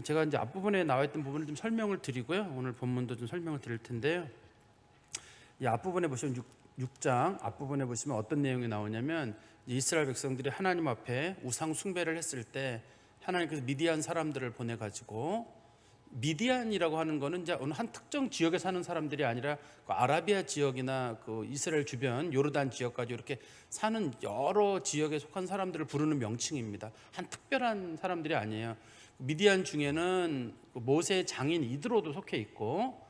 제가 이제 앞부분에 나와 있던 부분을 좀 설명을 드리고요. 오늘 본문도 좀 설명을 드릴 텐데요. 이 앞부분에 보시면 6장 앞부분에 보시면 어떤 내용이 나오냐면, 이스라엘 백성들이 하나님 앞에 우상 숭배를 했을 때 하나님께서 미디안 사람들을 보내 가지고, 미디안이라고 하는 거는 이제 어느 한 특정 지역에 사는 사람들이 아니라 그 아라비아 지역이나 그 이스라엘 주변 요르단 지역까지 이렇게 사는 여러 지역에 속한 사람들을 부르는 명칭입니다. 한 특별한 사람들이 아니에요. 미디안 중에는 모세의 장인 이드로도 속해 있고,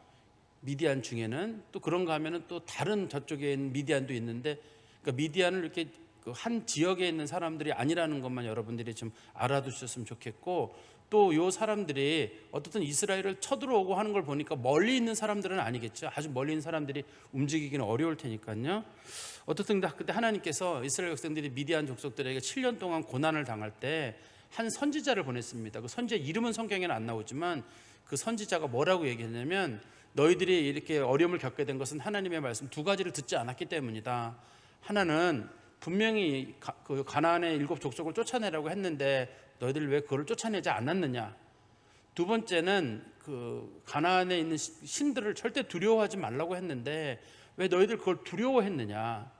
미디안 중에는 또 그런가 하면은 또 다른 저쪽에 있는 미디안도 있는데, 그러니까 미디안을 이렇게 한 지역에 있는 사람들이 아니라는 것만 여러분들이 좀 알아두셨으면 좋겠고, 또 요 사람들이 어떻든 이스라엘을 쳐들어오고 하는 걸 보니까 멀리 있는 사람들은 아니겠죠. 아주 멀리 있는 사람들이 움직이기는 어려울 테니까요. 어떻든 그때 하나님께서 이스라엘 백성들이 미디안 족속들에게 7년 동안 고난을 당할 때 한 선지자를 보냈습니다. 그 선지자 이름은 성경에는 안 나오지만 그 선지자가 뭐라고 얘기했냐면, 너희들이 이렇게 어려움을 겪게 된 것은 하나님의 말씀 두 가지를 듣지 않았기 때문이다. 하나는 분명히 그 가나안의 7 족속을 쫓아내라고 했는데 너희들 왜 그걸 쫓아내지 않았느냐. 두 번째는 그 가나안에 있는 신들을 절대 두려워하지 말라고 했는데 왜 너희들 그걸 두려워했느냐.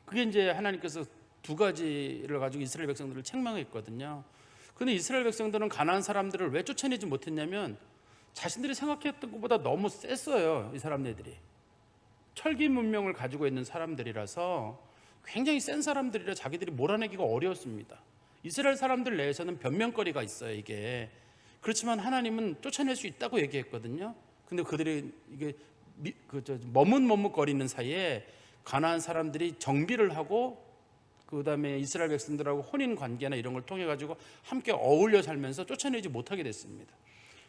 그게 이제 하나님께서 두 가지를 가지고 이스라엘 백성들을 책망했거든요. 그런데 이스라엘 백성들은 가나안 사람들을 왜 쫓아내지 못했냐면, 자신들이 생각했던 것보다 너무 셌어요. 이 사람들이 철기 문명을 가지고 있는 사람들이라서 굉장히 센 사람들이라 자기들이 몰아내기가 어려웠습니다. 이스라엘 사람들 내에서는 변명거리가 있어요, 이게. 그렇지만 하나님은 쫓아낼 수 있다고 얘기했거든요. 근데 그들이 이게 머뭇머뭇거리는 사이에 가나안 사람들이 정비를 하고, 그 다음에 이스라엘 백성들하고 혼인 관계나 이런 걸 통해 가지고 함께 어울려 살면서 쫓아내지 못하게 됐습니다.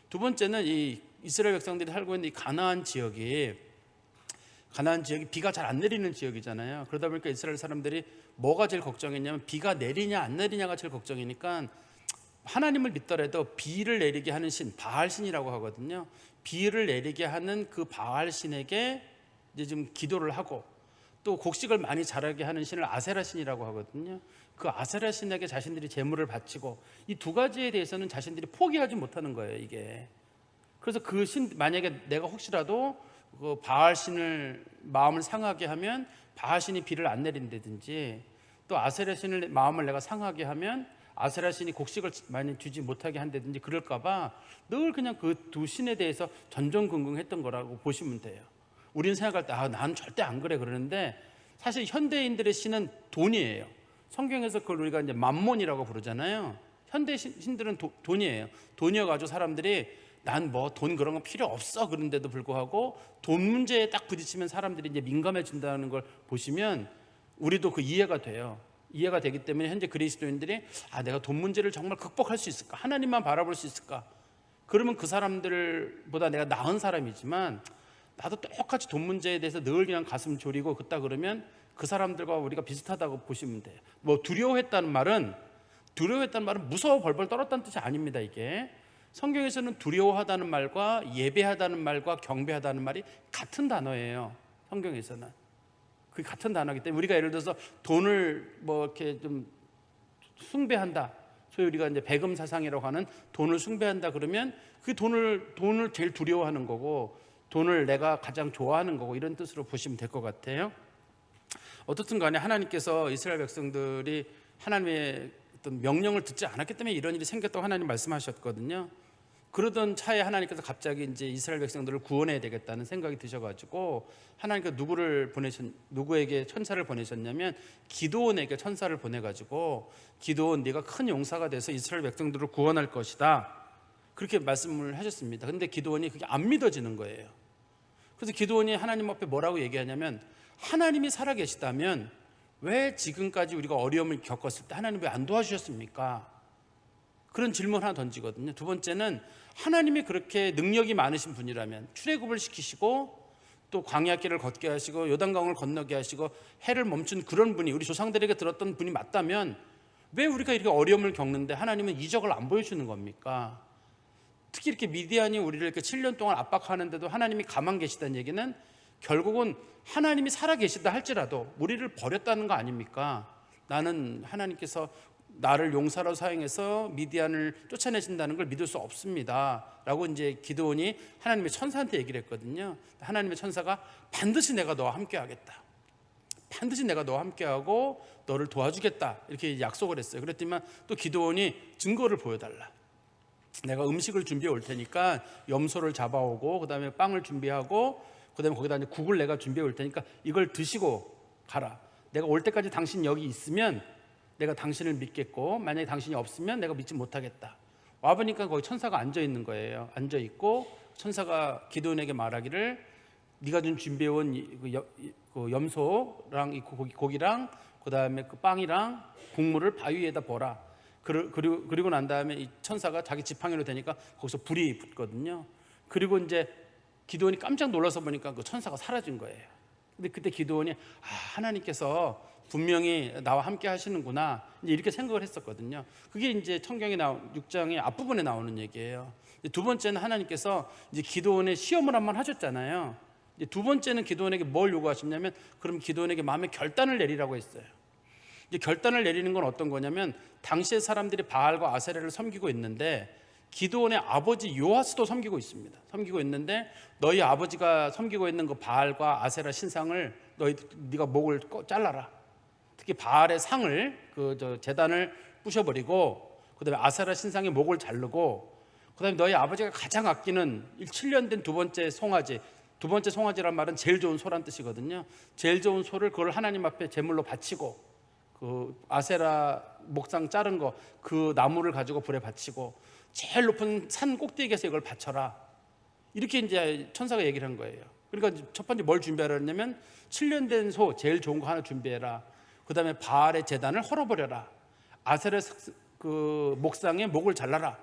두 번째는 이 이스라엘 백성들이 살고 있는 이 가나안 지역이 비가 잘 안 내리는 지역이잖아요. 그러다 보니까 이스라엘 사람들이 뭐가 제일 걱정했냐면, 비가 내리냐 안 내리냐가 제일 걱정이니까 하나님을 믿더라도 비를 내리게 하는 신, 바알신이라고 하거든요. 비를 내리게 하는 그 바알신에게 이제 좀 기도를 하고, 또 곡식을 많이 자라게 하는 신을 아세라 신이라고 하거든요. 그 아세라 신에게 자신들이 제물을 바치고, 이 두 가지에 대해서는 자신들이 포기하지 못하는 거예요, 이게. 그래서 그 신, 만약에 내가 혹시라도 그 바알 신을 마음을 상하게 하면 바알 신이 비를 안 내린다든지, 또 아세라 신을 마음을 내가 상하게 하면 아세라 신이 곡식을 많이 주지 못하게 한다든지, 그럴까봐 늘 그냥 그 두 신에 대해서 전전긍긍했던 거라고 보시면 돼요. 우리는 생각할 때 나는 절대 안 그래 그러는데, 사실 현대인들의 신은 돈이에요. 성경에서 그걸 우리가 이제 맘몬이라고 부르잖아요. 현대 신들은 돈이에요. 돈이어가지고 사람들이 난 뭐 돈 그런 거 필요 없어 그런데도 불구하고 돈 문제에 딱 부딪히면 사람들이 이제 민감해진다는 걸 보시면 우리도 그 이해가 돼요. 이해가 되기 때문에 현재 그리스도인들이 내가 돈 문제를 정말 극복할 수 있을까? 하나님만 바라볼 수 있을까? 그러면 그 사람들보다 내가 나은 사람이지만 나도 똑같이 돈 문제에 대해서 늘 그냥 가슴 졸이고 그따 그러면 그 사람들과 우리가 비슷하다고 보시면 돼요. 뭐 두려워했다는 말은 무서워 벌벌 떨었다는 뜻이 아닙니다. 이게 성경에서는 두려워하다는 말과 예배하다는 말과 경배하다는 말이 같은 단어예요. 성경에서는 그게 같은 단어이기 때문에 우리가 예를 들어서 돈을 뭐 이렇게 좀 숭배한다, 소위 우리가 이제 배금 사상이라고 하는 돈을 숭배한다 그러면 그 돈을 제일 두려워하는 거고, 돈을 내가 가장 좋아하는 거고, 이런 뜻으로 보시면 될 것 같아요. 어떻든 간에 하나님께서 이스라엘 백성들이 하나님의 어떤 명령을 듣지 않았기 때문에 이런 일이 생겼다고 하나님 말씀하셨거든요. 그러던 차에 하나님께서 갑자기 이제 이스라엘 백성들을 구원해야 되겠다는 생각이 드셔가지고 하나님께서 누구에게 천사를 보내셨냐면 기드온에게 천사를 보내가지고, 기드온 네가 큰 용사가 돼서 이스라엘 백성들을 구원할 것이다, 그렇게 말씀을 하셨습니다. 근데 기드온이 그게 안 믿어지는 거예요. 그래서 기드온이 하나님 앞에 뭐라고 얘기하냐면, 하나님이 살아계시다면 왜 지금까지 우리가 어려움을 겪었을 때 하나님 왜 안 도와주셨습니까? 그런 질문 하나 던지거든요. 두 번째는 하나님이 그렇게 능력이 많으신 분이라면, 출애굽을 시키시고 또 광야길을 걷게 하시고 요단강을 건너게 하시고 해를 멈춘 그런 분이 우리 조상들에게 들었던 분이 맞다면 왜 우리가 이렇게 어려움을 겪는데 하나님은 이적을 안 보여주는 겁니까? 특히 이렇게 미디안이 우리를 이렇게 7년 동안 압박하는데도 하나님이 가만 계시다는 얘기는 결국은 하나님이 살아 계시다 할지라도 우리를 버렸다는 거 아닙니까? 나는 하나님께서 나를 용사로 사용해서 미디안을 쫓아내신다는 걸 믿을 수 없습니다 라고 이제 기드온이 하나님의 천사한테 얘기를 했거든요. 하나님의 천사가 반드시 내가 너와 함께 하겠다, 반드시 내가 너와 함께하고 너를 도와주겠다 이렇게 약속을 했어요. 그랬더니만 또 기드온이 증거를 보여달라, 내가 음식을 준비해 올 테니까 염소를 잡아오고 그 다음에 빵을 준비하고 그 다음에 거기다 이제 국을 내가 준비해 올 테니까 이걸 드시고 가라, 내가 올 때까지 당신 여기 있으면 내가 당신을 믿겠고 만약에 당신이 없으면 내가 믿지 못하겠다. 와보니까 거기 천사가 앉아있는 거예요. 앉아있고 천사가 기드온에게 말하기를 네가 좀 준비해온 그 염소랑 이 고기랑 그 다음에 그 빵이랑 국물을 바위 위에다 보라. 그리고 난 다음에 이 천사가 자기 지팡이로 되니까 거기서 불이 붙거든요. 그리고 이제 기드온이 깜짝 놀라서 보니까 그 천사가 사라진 거예요. 근데 그때 기드온이 하나님께서 분명히 나와 함께 하시는구나 이제 이렇게 생각을 했었거든요. 그게 이제 성경에 나온 6장의 앞부분에 나오는 얘기예요. 두 번째는 하나님께서 이제 기드온의 시험을 한번 하셨잖아요. 이제 두 번째는 기드온에게 뭘 요구하셨냐면 그럼 기드온에게 마음의 결단을 내리라고 했어요. 이제 결단을 내리는 건 어떤 거냐면 당시의 사람들이 바알과 아세라를 섬기고 있는데 기드온의 아버지 요아스도 섬기고 있습니다. 섬기고 있는데 너희 아버지가 섬기고 있는 그 바알과 아세라 신상을 네가 목을 잘라라. 특히 바알의 상을 제단을 부셔버리고 그다음에 아세라 신상의 목을 자르고 그다음에 너희 아버지가 가장 아끼는 7년 된 두 번째 송아지란 말은 제일 좋은 소란 뜻이거든요. 제일 좋은 소를 그걸 하나님 앞에 제물로 바치고 그 아세라 목상 자른 거 그 나무를 가지고 불에 바치고 제일 높은 산 꼭대기에서 이걸 바쳐라. 이렇게 이제 천사가 얘기를 한 거예요. 그러니까 첫 번째 뭘 준비하라 했냐면 7년 된 소 제일 좋은 거 하나 준비해라. 그 다음에 바알의 제단을 헐어버려라. 아세라 그 목상의 목을 잘라라.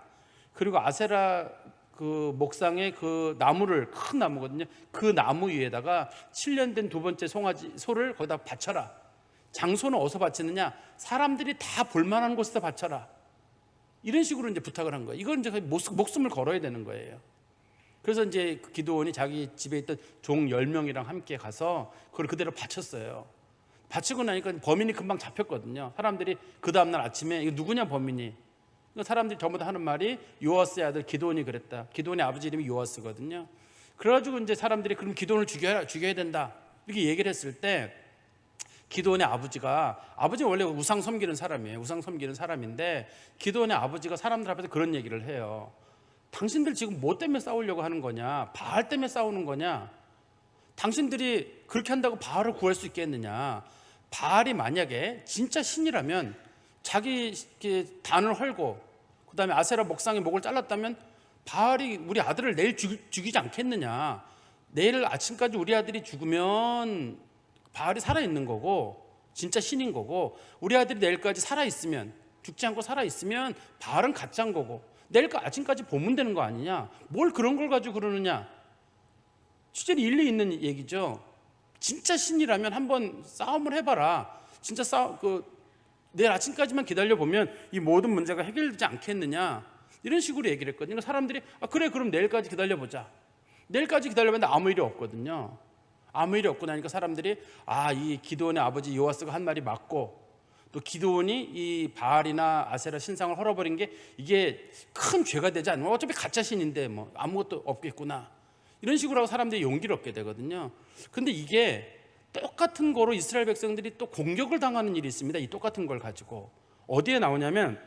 그리고 아세라 그 목상의 그 나무를 큰 나무거든요. 그 나무 위에다가 7년 된 두 번째 소를 거기다 바쳐라. 장소는 어디서 바치느냐? 사람들이 다 볼만한 곳에서 바쳐라. 이런 식으로 이제 부탁을 한 거예요. 이건 이제 목숨을 걸어야 되는 거예요. 그래서 이제 기드온이 자기 집에 있던 종 10명이랑 함께 가서 그걸 그대로 바쳤어요. 바치고 나니까 범인이 금방 잡혔거든요. 사람들이 그 다음날 아침에 이거 누구냐 범인이. 사람들이 전부 다 하는 말이 요아스의 아들 기드온이 그랬다. 기드온의 아버지 이름이 요아스거든요. 그래가지고 이제 사람들이 그럼 기드온을 죽여야 된다 이렇게 얘기를 했을 때 기드온의 아버지는 원래 우상 섬기는 사람이에요. 우상 섬기는 사람인데 기드온의 아버지가 사람들 앞에서 그런 얘기를 해요. 당신들 지금 뭐 때문에 싸우려고 하는 거냐? 바알 때문에 싸우는 거냐? 당신들이 그렇게 한다고 바알을 구할 수 있겠느냐? 바알이 만약에 진짜 신이라면 자기 단을 헐고 그 다음에 아세라 목상의 목을 잘랐다면 바알이 우리 아들을 내일 죽이지 않겠느냐? 내일 아침까지 우리 아들이 죽으면 바알이 살아있는 거고 진짜 신인 거고 우리 아들이 내일까지 살아있으면 죽지 않고 살아있으면 바알은 가짜인 거고 내일 아침까지 보면 되는 거 아니냐? 뭘 그런 걸 가지고 그러느냐? 실제로 일리 있는 얘기죠. 진짜 신이라면 한번 싸움을 해봐라. 진짜 내일 아침까지만 기다려보면 이 모든 문제가 해결되지 않겠느냐? 이런 식으로 얘기를 했거든요. 그러니까 사람들이 그래 그럼 내일까지 기다려보자. 내일까지 기다려봤는데 아무 일이 없거든요. 아무 일이 없고 나니까 사람들이 이 기드온의 아버지 요아스가 한 말이 맞고 또 기드온이 이 바알이나 아세라 신상을 헐어버린 게 이게 큰 죄가 되지 않으면 어차피 가짜 신인데 뭐 아무것도 없겠구나 이런 식으로 하고 사람들이 용기를 얻게 되거든요. 근데 이게 똑같은 거로 이스라엘 백성들이 또 공격을 당하는 일이 있습니다. 이 똑같은 걸 가지고 어디에 나오냐면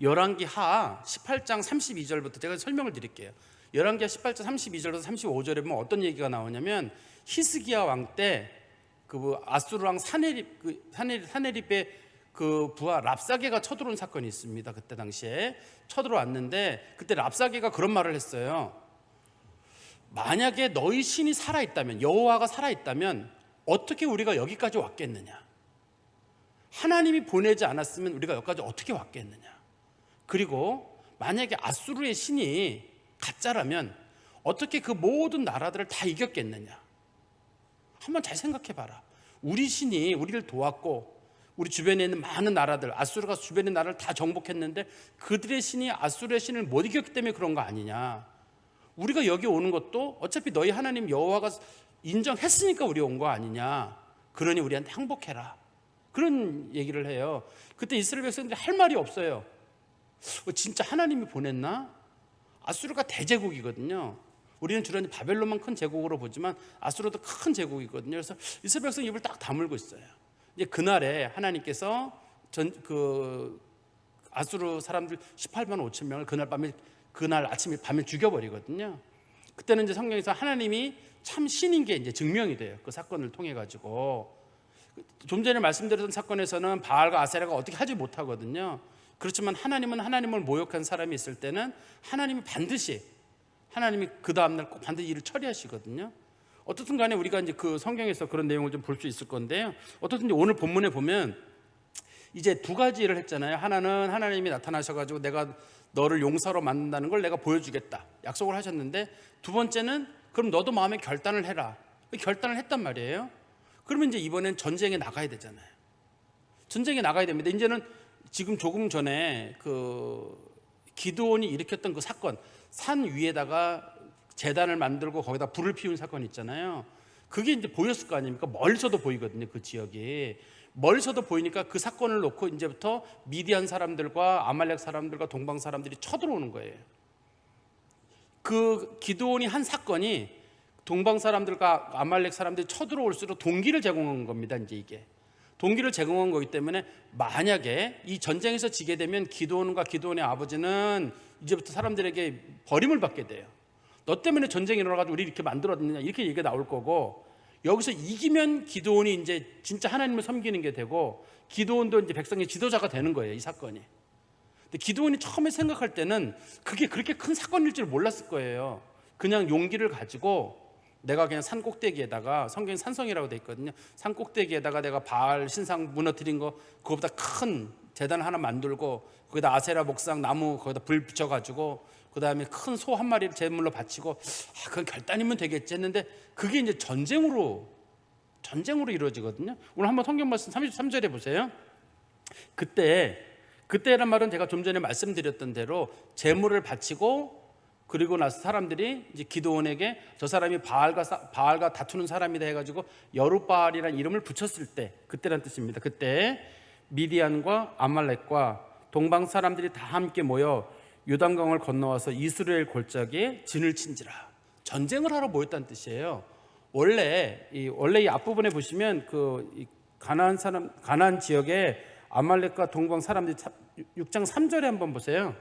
열왕기하 18장 32절부터 제가 설명을 드릴게요. 열왕기하 18장 32절부터 35절에 보면 어떤 얘기가 나오냐면 히스기야 왕 때 그 아수르 왕 사네립의 그 부하 랍사게가 쳐들어온 사건이 있습니다. 그때 당시에 쳐들어왔는데 그때 랍사게가 그런 말을 했어요. 만약에 너희 신이 살아있다면 여호와가 살아있다면 어떻게 우리가 여기까지 왔겠느냐? 하나님이 보내지 않았으면 우리가 여기까지 어떻게 왔겠느냐? 그리고 만약에 아수르의 신이 가짜라면 어떻게 그 모든 나라들을 다 이겼겠느냐? 한번 잘 생각해 봐라. 우리 신이 우리를 도왔고 우리 주변에 있는 많은 나라들, 아수르가 주변의 나라를 다 정복했는데 그들의 신이 아수르의 신을 못 이겼기 때문에 그런 거 아니냐? 우리가 여기 오는 것도 어차피 너희 하나님 여호와가 인정했으니까 우리 온 거 아니냐? 그러니 우리한테 항복해라. 그런 얘기를 해요. 그때 이스라엘 백성들이 할 말이 없어요. 진짜 하나님이 보냈나? 아수르가 대제국이거든요. 우리는 주로 바벨론만 큰 제국으로 보지만 아수르도 큰 제국이거든요. 그래서 이스라엘 백성 입을 딱 다물고 있어요. 이제 그날에 하나님께서 아수르 사람들 18만 5천 명을 그날 아침에 밤에 죽여버리거든요. 그때는 이제 성경에서 하나님이 참 신인 게 이제 증명이 돼요. 그 사건을 통해 가지고. 좀 전에 말씀드렸던 사건에서는 바알과 아세라가 어떻게 하지 못하거든요. 그렇지만 하나님은 하나님을 모욕한 사람이 있을 때는 하나님이 그 다음날 꼭 반드시 일을 처리하시거든요. 어떻든 간에 우리가 이제 그 성경에서 그런 내용을 좀 볼 수 있을 건데요. 어떻든 오늘 본문에 보면 이제 두 가지 일을 했잖아요. 하나는 하나님이 나타나셔가지고 내가 너를 용사로 만든다는 걸 내가 보여주겠다 약속을 하셨는데, 두 번째는 그럼 너도 마음에 결단을 해라. 결단을 했단 말이에요. 그러면 이제 이번엔 전쟁에 나가야 되잖아요. 전쟁에 나가야 됩니다. 이제는 지금 조금 전에 그 기드온이 일으켰던 그 사건, 산 위에다가 제단을 만들고 거기다 불을 피운 사건 있잖아요. 그게 이제 보였을 거 아닙니까? 멀리서도 보이거든요. 그 지역이 멀리서도 보이니까 그 사건을 놓고 이제부터 미디안 사람들과 아말렉 사람들과 동방 사람들이 쳐들어오는 거예요. 그 기드온이 한 사건이 동방 사람들과 아말렉 사람들이 쳐들어올수록 동기를 제공한 겁니다. 이제 이게 동기를 제공한 거기 때문에 만약에 이 전쟁에서 지게 되면 기드온과 기드온의 아버지는 이제부터 사람들에게 버림을 받게 돼요. 너 때문에 전쟁이 일어나가지고 우리 이렇게 만들었느냐, 이렇게 얘기가 나올 거고, 여기서 이기면 기드온이 이제 진짜 하나님을 섬기는 게 되고, 기드온도 이제 백성의 지도자가 되는 거예요, 이 사건이. 근데 기드온이 처음에 생각할 때는 그게 그렇게 큰 사건일 줄 몰랐을 거예요. 그냥 용기를 가지고 내가 그냥 산 꼭대기에다가, 성경에 산성이라고 돼 있거든요. 산 꼭대기에다가 내가 바알 신상 무너뜨린 거 그거보다 큰 제단 하나 만들고 거기다 아세라 목상 나무 거기다 불 붙여가지고 그 다음에 큰 소 한 마리를 제물로 바치고 그건 결단이면 되겠지 했는데, 그게 이제 전쟁으로 이루어지거든요. 오늘 한번 성경 말씀 33절에 보세요. 그때란 말은 제가 좀 전에 말씀드렸던 대로 제물을 바치고, 그리고 나서 사람들이 이제 기드온에게 저 사람이 바알과 다투는 사람이다 해가지고 여룻바알이라는 이름을 붙였을 때, 그때란 뜻입니다. 그때 미디안과 아말렉과 동방 사람들이 다 함께 모여 요단강을 건너와서 이스라엘 골짜기에 진을 친지라. 전쟁을 하러 모였다는 뜻이에요. 원래 이 앞부분에 보시면 가나안 지역에 아말렉과 동방 사람들이 6장 3절에 한번 보세요.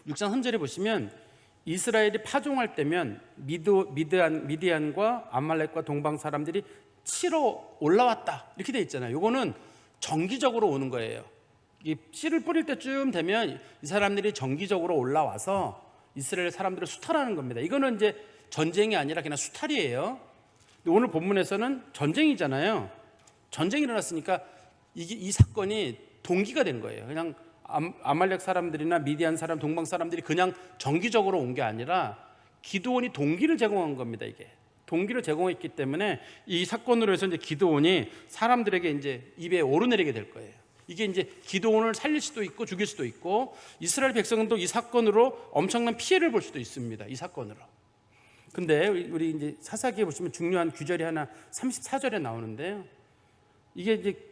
6장 3절에 보시면 이스라엘이 파종할 때면 미디안과 아말렉과 동방 사람들이 치러 올라왔다 이렇게 돼 있잖아요. 이거는 정기적으로 오는 거예요. 이 씨를 뿌릴 때쯤 되면 이 사람들이 정기적으로 올라와서 이스라엘 사람들을 수탈하는 겁니다. 이거는 이제 전쟁이 아니라 그냥 수탈이에요. 오늘 본문에서는 전쟁이잖아요. 전쟁이 일어났으니까 이 사건이 동기가 된 거예요. 그냥 아말렉 사람들이나 미디안 사람, 동방 사람들이 그냥 정기적으로 온 게 아니라 기드온이 동기를 제공한 겁니다. 이게 동기를 제공했기 때문에 이 사건으로 해서 이제 기드온이 사람들에게 이제 입에 오르내리게 될 거예요. 이게 이제 기드온을 살릴 수도 있고 죽일 수도 있고, 이스라엘 백성도 이 사건으로 엄청난 피해를 볼 수도 있습니다. 이 사건으로. 근데 우리 이제 사사기에 보시면 중요한 규절이 하나 34절에 나오는데요. 이게 이제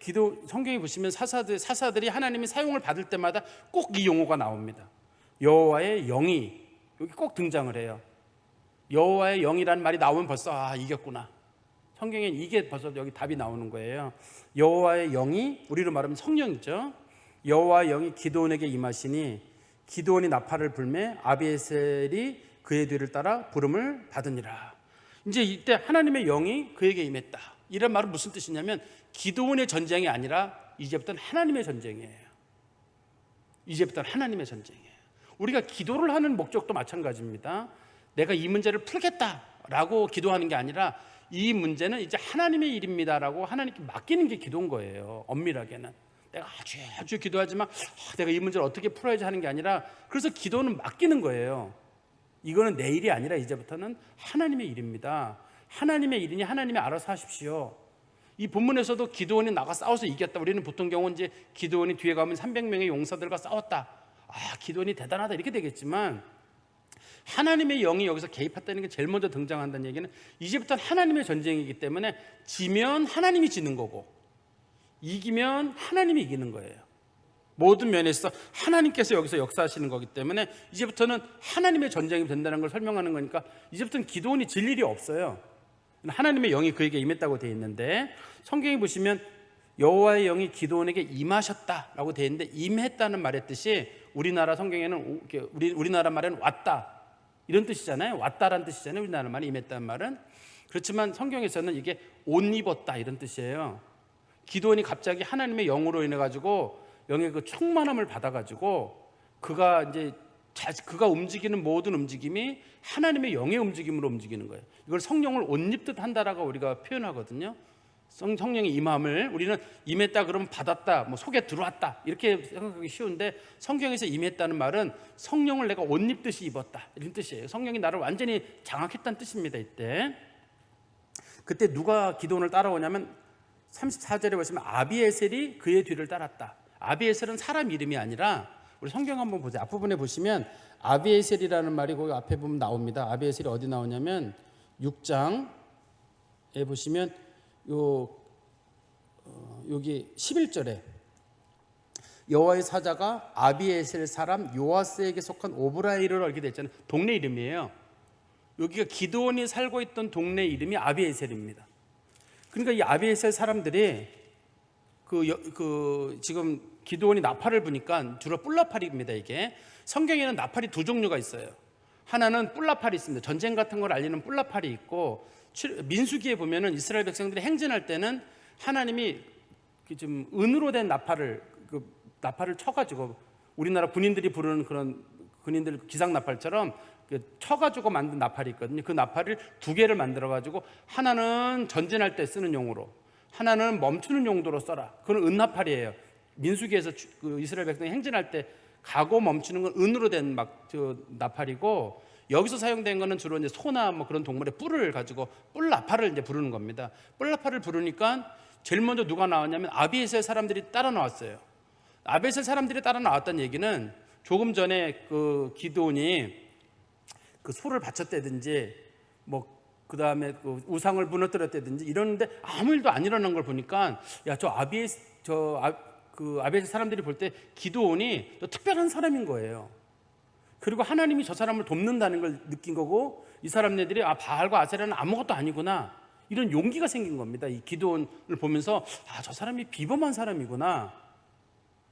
성경에 보시면 사사들이 하나님이 사용을 받을 때마다 꼭 이 용어가 나옵니다. 여호와의 영이 여기 꼭 등장을 해요. 여호와의 영이라는 말이 나오면 벌써 이겼구나. 성경엔 이게 벌써 여기 답이 나오는 거예요. 여호와의 영이, 우리로 말하면 성령이죠. 여호와의 영이 기드온에게 임하시니 기드온이 나팔을 불매 아비에셀이 그의 뒤를 따라 부름을 받으니라. 이제 이때 하나님의 영이 그에게 임했다. 이런 말은 무슨 뜻이냐면 기드온의 전쟁이 아니라 이제부터는 하나님의 전쟁이에요. 이제부터는 하나님의 전쟁이에요. 우리가 기도를 하는 목적도 마찬가지입니다. 내가 이 문제를 풀겠다라고 기도하는 게 아니라 이 문제는 이제 하나님의 일입니다라고 하나님께 맡기는 게 기도인 거예요. 엄밀하게는 내가 아주 기도하지만 내가 이 문제를 어떻게 풀어야지 하는 게 아니라, 그래서 기도는 맡기는 거예요. 이거는 내 일이 아니라 이제부터는 하나님의 일입니다. 하나님의 일이니 하나님이 알아서 하십시오. 이 본문에서도 기드온이 나가 싸워서 이겼다. 우리는 보통 경우 이제 기드온이 뒤에 가면 300명의 용사들과 싸웠다. 기드온이 대단하다 이렇게 되겠지만, 하나님의 영이 여기서 개입했다는 게 제일 먼저 등장한다는 얘기는 이제부터는 하나님의 전쟁이기 때문에 지면 하나님이 지는 거고, 이기면 하나님이 이기는 거예요. 모든 면에서 하나님께서 여기서 역사하시는 거기 때문에 이제부터는 하나님의 전쟁이 된다는 걸 설명하는 거니까 이제부터는 기드온이 질 일이 없어요. 하나님의 영이 그에게 임했다고 되어 있는데, 성경에 보시면 여호와의 영이 기드온에게 임하셨다라고 되어 있는데, 임했다는 말의 뜻이 우리나라 성경에는 우리나라 말에는 왔다 이런 뜻이잖아요. 왔다라는 뜻이잖아요. 우리나라 말이 임했다는 말은. 그렇지만 성경에서는 이게 옷 입었다 이런 뜻이에요. 기드온이 갑자기 하나님의 영으로 인해 가지고 영의 그 충만함을 받아 가지고 그가 움직이는 모든 움직임이 하나님의 영의 움직임으로 움직이는 거예요. 이걸 성령을 옷 입듯 한다라고 우리가 표현하거든요. 성령의 임함을 우리는 임했다 그러면 받았다, 뭐 속에 들어왔다 이렇게 생각하기 쉬운데, 성경에서 임했다는 말은 성령을 내가 옷 입듯이 입었다 이런 뜻이에요. 성령이 나를 완전히 장악했다는 뜻입니다. 그때 누가 기드온을 따라오냐면 34절에 보시면 아비에셀이 그의 뒤를 따랐다. 아비에셀은 사람 이름이 아니라, 우리 성경 한번 보세요. 앞부분에 보시면 아비에셀이라는 말이 거기 앞에 보면 나옵니다. 아비에셀이 어디 나오냐면 6장에 보시면 여기 11절에 여호와의 사자가 아비에셀 사람 요아스에게 속한 오브라이를 알게 됐잖아요. 동네 이름이에요. 여기가 기드온이 살고 있던 동네 이름이 아비에셀입니다. 그러니까 이 아비에셀 사람들이 지금 기드온이 나팔을 부니까 주로 뿔나팔입니다. 이게 성경에는 나팔이 두 종류가 있어요. 하나는 뿔나팔이 있습니다. 전쟁 같은 걸 알리는 뿔나팔이 있고, 민수기에 보면은 이스라엘 백성들이 행진할 때는 하나님이 좀 은으로 된 나팔을 쳐가지고, 우리나라 군인들이 부르는 그런 군인들 기상 나팔처럼 쳐가지고 만든 나팔이 있거든요. 그 나팔을 두 개를 만들어가지고 하나는 전진할 때 쓰는 용으로, 하나는 멈추는 용도로 써라. 그건 은나팔이에요. 민수기에서 이스라엘 백성이 행진할 때 가고 멈추는 건 은으로 된 나팔이고, 여기서 사용된 거는 주로 이제 소나 뭐 그런 동물의 뿔을 가지고 뿔나팔을 이제 부르는 겁니다. 뿔나팔을 부르니까 제일 먼저 누가 나왔냐면 아비에셀 사람들이 따라 나왔어요. 아비에셀 사람들이 따라 나왔다는 얘기는 조금 전에 그 기드온이 그 소를 바쳤다든지 그 다음에 그 우상을 무너뜨렸다든지 이러는데 아무 일도 안 일어난 걸 보니까, 야, 아비에셀 사람들이 볼 때 기드온이 특별한 사람인 거예요. 그리고 하나님이 저 사람을 돕는다는 걸 느낀 거고, 이 사람네들이 바알과 아세라는 아무것도 아니구나 이런 용기가 생긴 겁니다. 이 기드온을 보면서 저 사람이 비범한 사람이구나,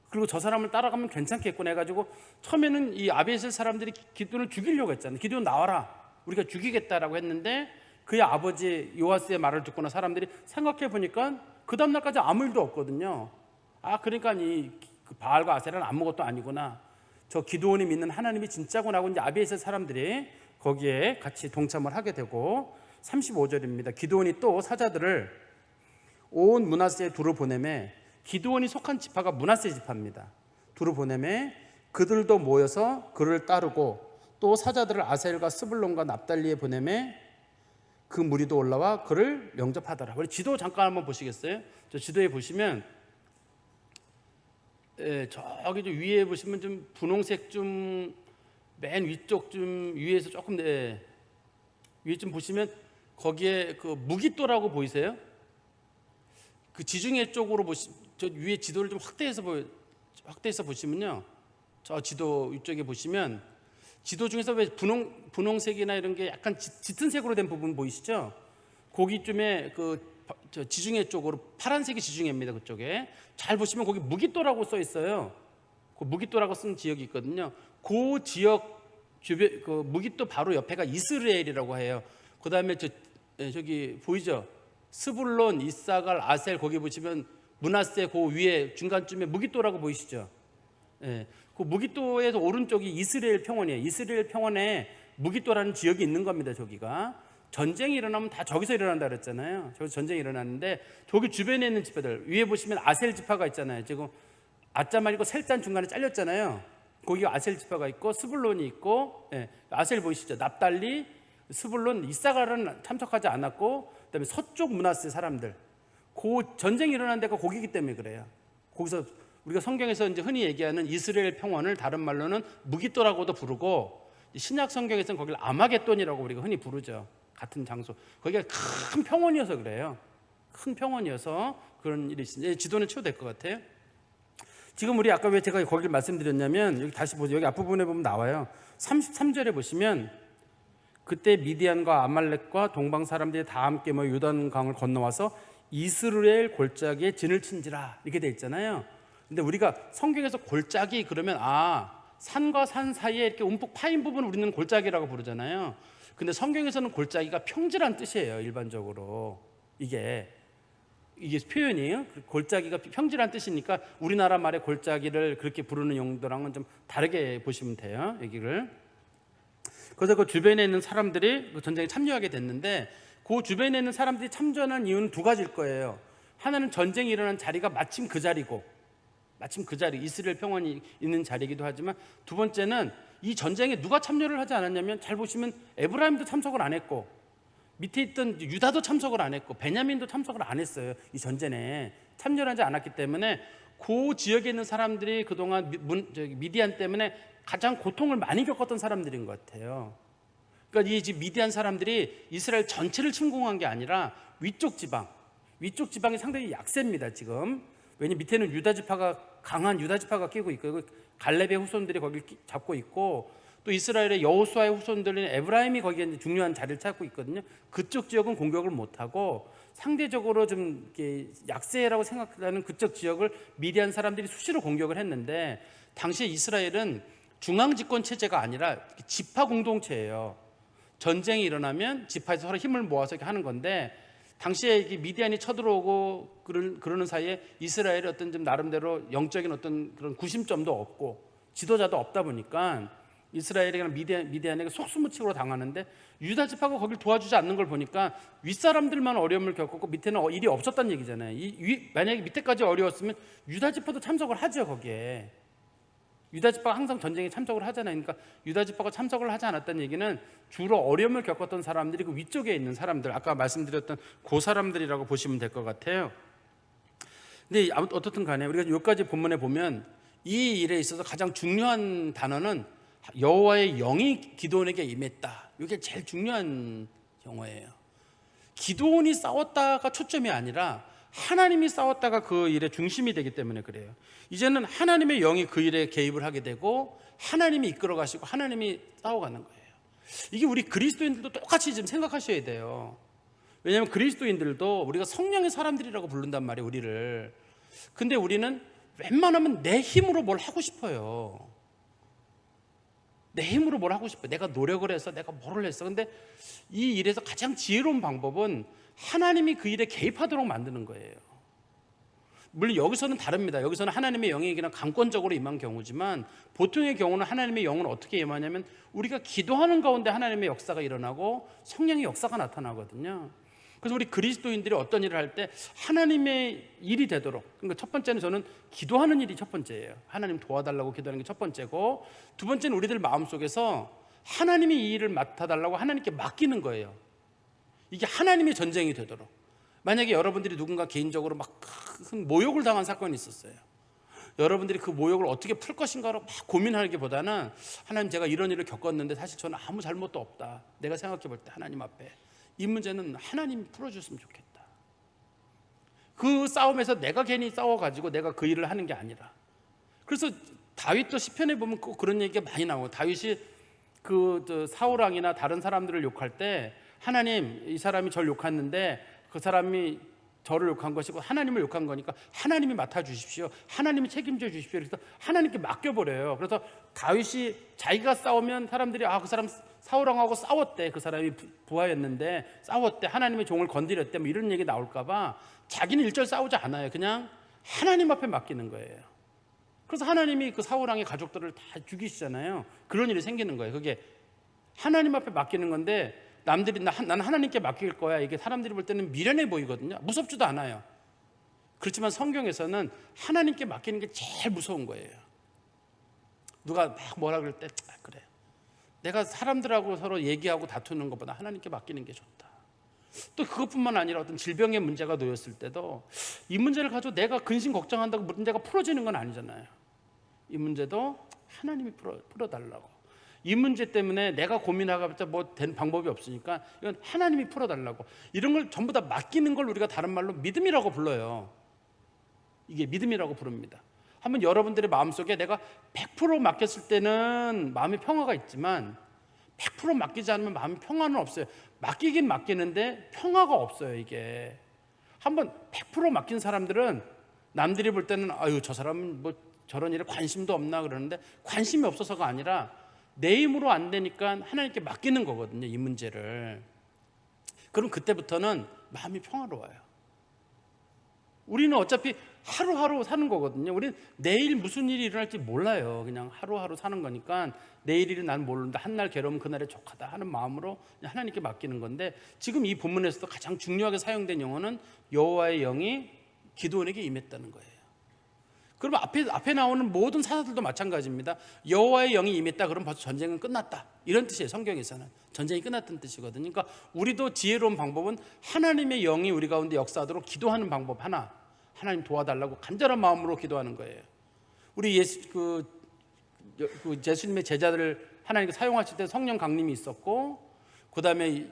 그리고 저 사람을 따라가면 괜찮겠구나 해가지고, 처음에는 이 아비에셀 사람들이 기드온을 죽이려고 했잖아요. 기드온 나와라, 우리가 죽이겠다라고 했는데, 그의 아버지 요아스의 말을 듣거나 사람들이 생각해 보니까 그 다음날까지 아무 일도 없거든요. 그러니까 이 바알과 아세라는 아무것도 아니구나, 저 기드온이 믿는 하나님이 진짜구나 하고 이제 아비에셀 사람들이 거기에 같이 동참을 하게 되고, 35절입니다. 기드온이 또 사자들을 온 므낫세에 두루 보내매, 기드온이 속한 지파가 므낫세 지파입니다. 두루 보내매 그들도 모여서 그를 따르고, 또 사자들을 아셀과 스불론과 납달리에 보내매 그 무리도 올라와 그를 영접하더라. 우리 지도 잠깐 한번 보시겠어요? 저 지도에 보시면 저기 좀 위에 보시면 좀 분홍색 좀 맨 위쪽 좀 위에서 조금 위에 좀 보시면 거기에 그 무깃도라고 보이세요? 그 지중해 쪽으로 저 위에 지도를 좀 확대해서 보시면요, 저 지도 이쪽에 보시면 지도 중에서 왜 분홍색이나 이런 게 약간 짙은 색으로 된 부분 보이시죠? 거기쯤에 저 지중해 쪽으로 파란색이 지중해입니다. 그쪽에 잘 보시면 거기 무깃도라고 써 있어요. 그 무깃도라고 쓴 지역이 있거든요. 그 지역 주변, 그 무깃도 바로 옆에가 이스라엘이라고 해요. 그 다음에 저기 보이죠? 스불론, 이사갈, 아셀, 거기 보시면 므낫세 그 위에 중간쯤에 무깃도라고 보이시죠? 그 무깃도에서 오른쪽이 이스라엘 평원이에요. 이스라엘 평원에 무깃도라는 지역이 있는 겁니다. 저기가 전쟁이 일어나면 다 저기서 일어난다 그랬잖아요. 저기 전쟁이 일어났는데, 저기 주변에 있는 지파들 위에 보시면 아셀 지파가 있잖아요. 지금 아자 말고 셀잔 중간에 잘렸잖아요. 거기가 아셀 지파가 있고 스불론이 있고, 아셀 보이시죠? 납달리, 스불론, 이사갈은 참석하지 않았고, 그다음에 서쪽 므낫세 사람들, 그 전쟁이 일어난 데가 거기기 때문에 그래요. 거기서 우리가 성경에서 이제 흔히 얘기하는 이스라엘 평원을 다른 말로는 무깃도라고도 부르고, 신약 성경에서는 거기를 아마겟돈이라고 우리가 흔히 부르죠. 같은 장소. 거기가 큰 평원이어서 그래요. 큰 평원이어서 그런 일이 있습니다. 지도는 치워될 것 같아요. 지금 우리 아까 왜 제가 거기를 말씀드렸냐면 여기 다시 보세요. 여기 앞부분에 보면 나와요. 33절에 보시면 그때 미디안과 아말렉과 동방 사람들이 다 함께 모여 요단강을 건너와서 이스라엘 골짜기에 진을 친지라 이렇게 돼 있잖아요. 근데 우리가 성경에서 골짜기 그러면 산과 산 사이에 이렇게 움푹 파인 부분을 우리는 골짜기라고 부르잖아요. 근데 성경에서는 골짜기가 평지란 뜻이에요. 일반적으로 이게 표현이에요. 골짜기가 평지란 뜻이니까 우리나라 말의 골짜기를 그렇게 부르는 용도랑은 좀 다르게 보시면 돼요. 여기를. 그래서 그 주변에 있는 사람들이 그 전쟁에 참여하게 됐는데 그 주변에 있는 사람들이 참전한 이유는 두 가지일 거예요. 하나는 전쟁이 일어난 자리가 마침 그 자리고 이스라엘 평원이 있는 자리이기도 하지만 두 번째는 이 전쟁에 누가 참여를 하지 않았냐면 잘 보시면 에브라임도 참석을 안 했고 밑에 있던 유다도 참석을 안 했고 베냐민도 참석을 안 했어요. 이 전쟁에 참여를 하지 않았기 때문에 그 지역에 있는 사람들이 그동안 미디안 때문에 가장 고통을 많이 겪었던 사람들인 것 같아요. 그러니까 이 미디안 사람들이 이스라엘 전체를 침공한 게 아니라 위쪽 지방이 상당히 약세입니다. 지금 왜냐면 밑에는 강한 유다 지파가 끼고 있고 갈렙의 후손들이 거기를 잡고 있고 또 이스라엘의 여호수아의 후손들인 에브라임이 거기에 중요한 자리를 찾고 있거든요. 그쪽 지역은 공격을 못하고 상대적으로 좀 이렇게 약세라고 생각하는 그쪽 지역을 미디안 사람들이 수시로 공격을 했는데 당시에 이스라엘은 중앙 집권 체제가 아니라 지파 공동체예요. 전쟁이 일어나면 지파에서 서로 힘을 모아서 이렇게 하는 건데 당시에 미디안이 쳐들어오고 그러는 사이에 이스라엘이 어떤 좀 나름대로 영적인 어떤 그런 구심점도 없고 지도자도 없다 보니까 이스라엘이나 미디안에게 속수무책으로 당하는데 유다 지파가 거길 도와주지 않는 걸 보니까 윗사람들만 어려움을 겪었고 밑에는 일이 없었다는 얘기잖아요. 만약에 밑에까지 어려웠으면 유다 지파도 참석을 하죠. 거기에 유다 지파가 항상 전쟁에 참석을 하잖아요. 그러니까 유다 지파가 참석을 하지 않았다는 얘기는 주로 어려움을 겪었던 사람들이 그 위쪽에 있는 사람들, 아까 말씀드렸던 그 사람들이라고 보시면 될 것 같아요. 근데 어떻든 간에 우리가 여기까지 본문에 보면 이 일에 있어서 가장 중요한 단어는 여호와의 영이 기드온에게 임했다. 이게 제일 중요한 용어예요. 기드온이 싸웠다가 초점이 아니라 하나님이 싸웠다가 그 일의 중심이 되기 때문에 그래요. 이제는 하나님의 영이 그 일에 개입을 하게 되고 하나님이 이끌어 가시고 하나님이 싸워가는 거예요. 이게 우리 그리스도인들도 똑같이 좀 생각하셔야 돼요. 왜냐하면 그리스도인들도 우리가 성령의 사람들이라고 부른단 말이에요, 우리를. 근데 우리는 웬만하면 내 힘으로 뭘 하고 싶어요. 내 힘으로 뭘 하고 싶어요. 내가 노력을 해서 내가 뭐를 했어. 근데 이 일에서 가장 지혜로운 방법은 하나님이 그 일에 개입하도록 만드는 거예요. 물론 여기서는 다릅니다. 여기서는 하나님의 영이 그냥 강권적으로 임한 경우지만 보통의 경우는 하나님의 영은 어떻게 임하냐면 우리가 기도하는 가운데 하나님의 역사가 일어나고 성령의 역사가 나타나거든요. 그래서 우리 그리스도인들이 어떤 일을 할 때 하나님의 일이 되도록, 그러니까 첫 번째는 저는 기도하는 일이 첫 번째예요. 하나님 도와달라고 기도하는 게 첫 번째고, 두 번째는 우리들 마음속에서 하나님이 이 일을 맡아달라고 하나님께 맡기는 거예요. 이게 하나님의 전쟁이 되도록. 만약에 여러분들이 누군가 개인적으로 막 큰 모욕을 당한 사건이 있었어요. 여러분들이 그 모욕을 어떻게 풀 것인가로 막 고민하기보다는 하나님, 제가 이런 일을 겪었는데 사실 저는 아무 잘못도 없다. 내가 생각해 볼 때 하나님 앞에 이 문제는 하나님이 풀어줬으면 좋겠다. 그 싸움에서 내가 괜히 싸워가지고 내가 그 일을 하는 게 아니라. 그래서 다윗도 시편에 보면 꼭 그런 얘기가 많이 나오고, 다윗이 그 사울 왕이나 다른 사람들을 욕할 때 하나님, 이 사람이 저를 욕했는데 그 사람이 저를 욕한 것이고 하나님을 욕한 거니까 하나님이 맡아주십시오. 하나님이 책임져 주십시오. 그래서 하나님께 맡겨버려요. 그래서 다윗이 자기가 싸우면 사람들이 그 사람 사울왕하고 싸웠대. 그 사람이 부하였는데 싸웠대. 하나님의 종을 건드렸대. 뭐 이런 얘기 나올까 봐 자기는 일절 싸우지 않아요. 그냥 하나님 앞에 맡기는 거예요. 그래서 하나님이 그 사울왕의 가족들을 다 죽이시잖아요. 그런 일이 생기는 거예요. 그게 하나님 앞에 맡기는 건데 남들이 나는 하나님께 맡길 거야, 이게 사람들이 볼 때는 미련해 보이거든요. 무섭지도 않아요. 그렇지만 성경에서는 하나님께 맡기는 게 제일 무서운 거예요. 누가 막 뭐라 그럴 때 그래, 내가 사람들하고 서로 얘기하고 다투는 것보다 하나님께 맡기는 게 좋다. 또 그것뿐만 아니라 어떤 질병의 문제가 놓였을 때도 이 문제를 가지고 내가 근심 걱정한다고 문제가 풀어지는 건 아니잖아요. 이 문제도 하나님이 풀어달라고. 이 문제 때문에 내가 고민하고자 뭐 된 방법이 없으니까 이건 하나님이 풀어달라고. 이런 걸 전부 다 맡기는 걸 우리가 다른 말로 믿음이라고 불러요. 이게 믿음이라고 부릅니다. 한번 여러분들의 마음속에 내가 100% 맡겼을 때는 마음의 평화가 있지만 100% 맡기지 않으면 마음의 평화는 없어요. 맡기긴 맡기는데 평화가 없어요. 이게 한번 100% 맡긴 사람들은 남들이 볼 때는 아유 저 사람은 뭐 저런 일에 관심도 없나 그러는데 관심이 없어서가 아니라 내 힘으로 안 되니까 하나님께 맡기는 거거든요. 이 문제를. 그럼 그때부터는 마음이 평화로워요. 우리는 어차피 하루하루 사는 거거든요. 우리는 내일 무슨 일이 일어날지 몰라요. 그냥 하루하루 사는 거니까 내일 일은 난 모르는데 한날 괴로우면 그날에 족하다 하는 마음으로 하나님께 맡기는 건데, 지금 이 본문에서도 가장 중요하게 사용된 용어는 여호와의 영이 기드온에게 임했다는 거예요. 그러면 앞에 나오는 모든 사사들도 마찬가지입니다. 여호와의 영이 임했다 그러면 벌써 전쟁은 끝났다 이런 뜻이에요. 성경에서는 전쟁이 끝났다는 뜻이거든요. 그러니까 우리도 지혜로운 방법은 하나님의 영이 우리 가운데 역사하도록 기도하는 방법 하나, 하나님 도와달라고 간절한 마음으로 기도하는 거예요. 우리 예수님의 제자들을 하나님께 사용하실 때 성령 강림이 있었고, 그 다음에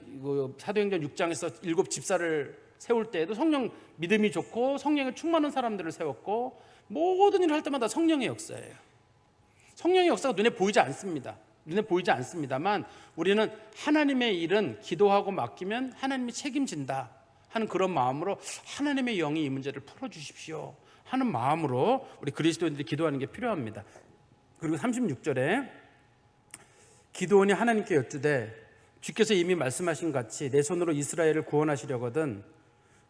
사도행전 6장에서 7 집사를 세울 때에도 성령 믿음이 좋고 성령에 충만한 사람들을 세웠고, 모든 일을 할 때마다 성령의 역사예요. 성령의 역사가 눈에 보이지 않습니다. 눈에 보이지 않습니다만 우리는 하나님의 일은 기도하고 맡기면 하나님이 책임진다 하는 그런 마음으로 하나님의 영이 이 문제를 풀어주십시오 하는 마음으로 우리 그리스도인들이 기도하는 게 필요합니다. 그리고 36절에 기드온이 하나님께 여쭈되 주께서 이미 말씀하신 같이 내 손으로 이스라엘을 구원하시려거든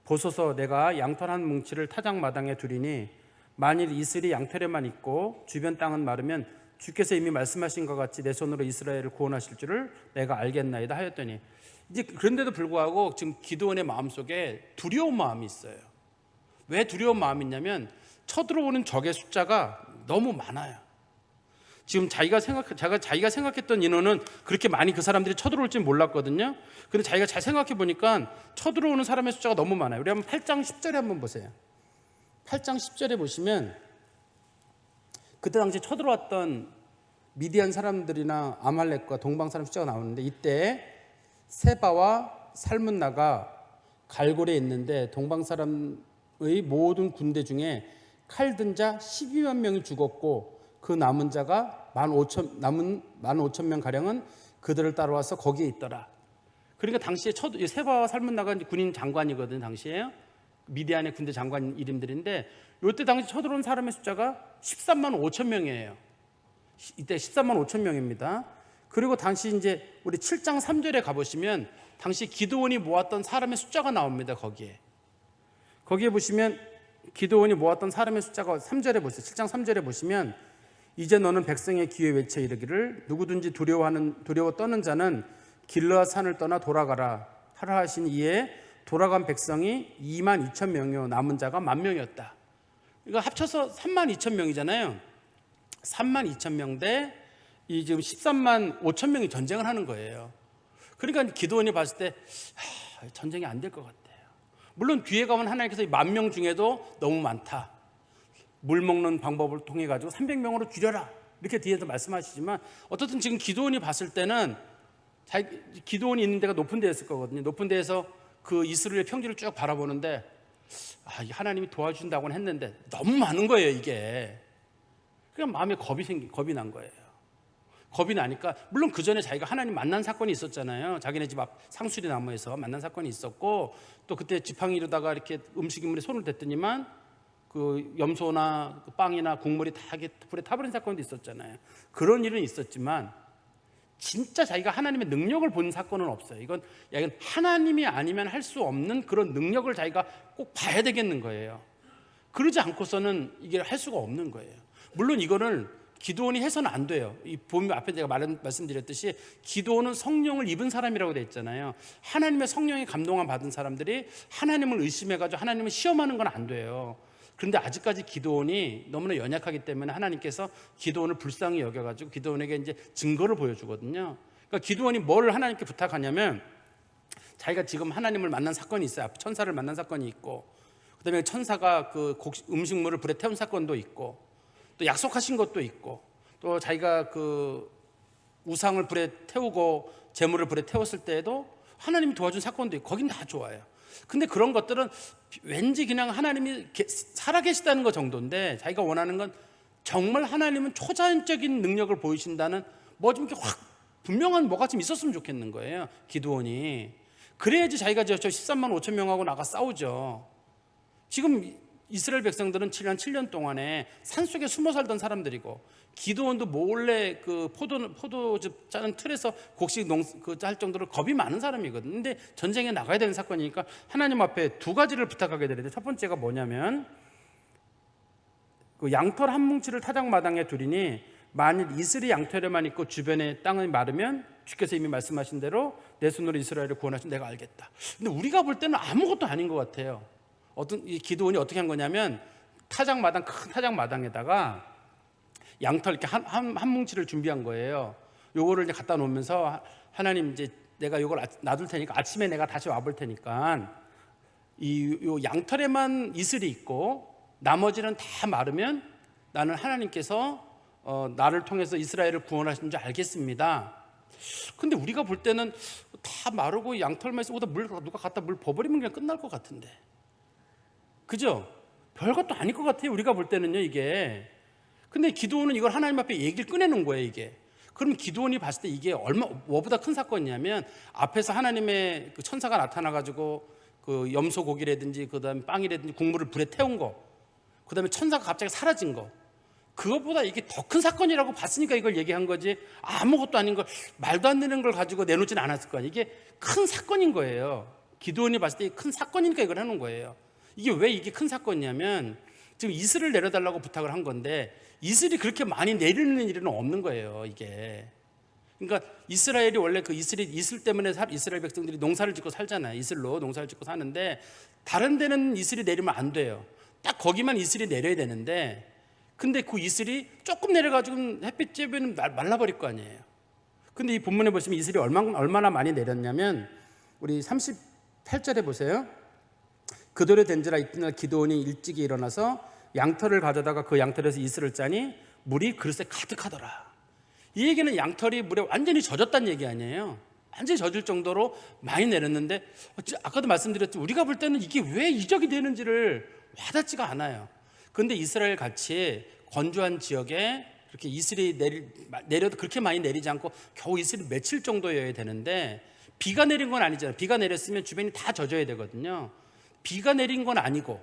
보소서 내가 양털 한 뭉치를 타작마당에 두리니 만일 이슬이 양털에만 있고 주변 땅은 마르면 주께서 이미 말씀하신 것 같이 내 손으로 이스라엘을 구원하실 줄을 내가 알겠나이다 하였더니, 이제 그런데도 불구하고 지금 기드온의 마음속에 두려운 마음이 있어요. 왜 두려운 마음이 있냐면 쳐들어오는 적의 숫자가 너무 많아요. 지금 자기가 생각했던 인원은 그렇게 많이 그 사람들이 쳐들어올지 몰랐거든요. 근데 자기가 잘 생각해 보니까 쳐들어오는 사람의 숫자가 너무 많아요. 우리 한번 8장 10절에 한번 보세요. 8장 10절에 보시면 그때 당시 쳐들어왔던 미디안 사람들이나 아말렉과 동방 사람 숫자가 나오는데, 이때 세바와 살문나가 갈골에 있는데 동방 사람의 모든 군대 중에 칼 든 자 12만 명이 죽었고 그 남은 자가 15,000명 가량은 그들을 따라와서 거기에 있더라. 그러니까 당시에 세바와 살문나가 군인 장관이거든요. 당시에요. 미디안의 군대 장관 이름들인데, 이때 당시 쳐들어온 사람의 숫자가 13만 5천 명이에요. 이때 13만 5천 명입니다. 그리고 당시 이제 우리 7장 3절에 가보시면 당시 기드온이 모았던 사람의 숫자가 나옵니다. 거기에 보시면 기드온이 모았던 사람의 숫자가 3절에 보세요. 7장 3절에 보시면 이제 너는 백성의 귀에 외쳐 이르기를 누구든지 두려워 떠는 자는 길르앗 산을 떠나 돌아가라 하라 하신 이에 돌아간 백성이 2만 2천 명이요 남은 자가 10,000명이었다. 이거 합쳐서 3만 2천 명이잖아요. 3만 2천 명 대 이 지금 13만 5천 명이 전쟁을 하는 거예요. 그러니까 기드온이 봤을 때 전쟁이 안 될 것 같아요. 물론 뒤에 가면 하나님께서 10,000명 중에도 너무 많다. 물 먹는 방법을 통해 가지고 300명으로 줄여라 이렇게 뒤에서 말씀하시지만, 어떻든 지금 기드온이 봤을 때는 기드온이 있는 데가 높은 데였을 거거든요. 높은 데에서 그 이스라엘의 평지를 쭉 바라보는데 하나님이 도와준다고는 했는데 너무 많은 거예요. 이게 그냥 마음에 겁이 난 거예요. 겁이 나니까, 물론 그 전에 자기가 하나님 만난 사건이 있었잖아요. 자기네 집 앞 상수리 나무에서 만난 사건이 있었고, 또 그때 지팡이 이러다가 이렇게 음식물에 손을 댔더니만 그 염소나 빵이나 국물이 다 불에 타버린 사건도 있었잖아요. 그런 일은 있었지만 진짜 자기가 하나님의 능력을 본 사건은 없어요. 이건 하나님이 아니면 할 수 없는 그런 능력을 자기가 꼭 봐야 되겠는 거예요. 그러지 않고서는 이게 할 수가 없는 거예요. 물론 이거는 기드온이 해서는 안 돼요. 이 본문 앞에 제가 말씀드렸듯이 기드온은 성령을 입은 사람이라고 되어 있잖아요. 하나님의 성령의 감동을 받은 사람들이 하나님을 의심해가지고 하나님을 시험하는 건 안 돼요. 그런데 아직까지 기드온이 너무나 연약하기 때문에 하나님께서 기드온을 불쌍히 여겨가지고 기드온에게 이제 증거를 보여주거든요. 그러니까 기드온이 뭘 하나님께 부탁하냐면, 자기가 지금 하나님을 만난 사건이 있어요. 천사를 만난 사건이 있고, 그다음에 천사가 그 음식물을 불에 태운 사건도 있고, 또 약속하신 것도 있고, 또 자기가 그 우상을 불에 태우고 재물을 불에 태웠을 때에도 하나님이 도와준 사건도 있고, 거긴 다 좋아요. 근데 그런 것들은 왠지 그냥 하나님이 살아계시다는 것 정도인데, 자기가 원하는 건 정말 하나님은 초자연적인 능력을 보이신다는 뭐 좀 이렇게 확 분명한 뭐가 좀 있었으면 좋겠는 거예요, 기드온이. 그래야지 자기가 저 13만 5천 명하고 나가 싸우죠. 지금 이스라엘 백성들은 7년 동안에 산속에 숨어 살던 사람들이고, 기드온도 몰래 그 포도즙 짜는 틀에서 곡식 짤 정도로 겁이 많은 사람이거든요. 근데 전쟁에 나가야 되는 사건이니까 하나님 앞에 두 가지를 부탁하게 되는데, 첫 번째가 뭐냐면 그 양털 한 뭉치를 타작마당에 두리니 만일 이슬이 양털에만 있고 주변에 땅이 마르면 주께서 이미 말씀하신 대로 내 손으로 이스라엘을 구원하신 내가 알겠다. 근데 우리가 볼 때는 아무것도 아닌 것 같아요. 이 기드온이 어떻게 한 거냐면 큰 타작마당에다가 양털 이렇게 한 뭉치를 준비한 거예요. 요거를 이제 갖다 놓으면서 하나님, 이제 내가 요걸 놔둘 테니까 아침에 내가 다시 와볼 테니까 요 양털에만 이슬이 있고 나머지는 다 마르면 나는 하나님께서 나를 통해서 이스라엘을 구원하신 줄 알겠습니다. 근데 우리가 볼 때는 다 마르고 양털만 있어 누가 갖다 물 버버리면 그냥 끝날 것 같은데, 그죠? 별것도 아닐 것 같아요, 우리가 볼 때는요, 이게. 근데 기드온은 이걸 하나님 앞에 얘기를 꺼내놓은 거예요, 이게. 그럼 기드온이 봤을 때 이게 뭐보다 큰 사건이냐면, 앞에서 하나님의 그 천사가 나타나가지고 그 염소 고기라든지 그다음에 빵이라든지 국물을 불에 태운 거, 그다음에 천사가 갑자기 사라진 거, 그것보다 이게 더 큰 사건이라고 봤으니까 이걸 얘기한 거지, 아무것도 아닌 걸, 말도 안 되는 걸 가지고 내놓진 않았을 거예요. 이게 큰 사건인 거예요. 기드온이 봤을 때 큰 사건이니까 이걸 하는 거예요. 이게 왜 이게 큰 사건이냐면, 지금 이슬을 내려달라고 부탁을 한 건데 이슬이 그렇게 많이 내리는 일은 없는 거예요, 이게. 그러니까 이스라엘이 원래 그 이슬 때문에 이스라엘 백성들이 농사를 짓고 살잖아요. 이슬로 농사를 짓고 사는데 다른 데는 이슬이 내리면 안 돼요. 딱 거기만 이슬이 내려야 되는데, 근데 그 이슬이 조금 내려가지고 햇빛 쬐면 말라버릴 거 아니에요. 근데 이 본문에 보시면 이슬이 얼마나 많이 내렸냐면, 우리 38절에 보세요. 그들의 된지라 이튿날 기드온이 일찍이 일어나서 양털을 가져다가 그 양털에서 이슬을 짜니 물이 그릇에 가득하더라. 이 얘기는 양털이 물에 완전히 젖었다는 얘기 아니에요. 완전히 젖을 정도로 많이 내렸는데, 아까도 말씀드렸지, 우리가 볼 때는 이게 왜 이적이 되는지를 와닿지가 않아요. 그런데 이스라엘 같이 건조한 지역에 그렇게 이슬이 내려도 그렇게 많이 내리지 않고 겨우 이슬이 며칠 정도여야 되는데, 비가 내린 건 아니잖아요. 비가 내렸으면 주변이 다 젖어야 되거든요. 비가 내린 건 아니고,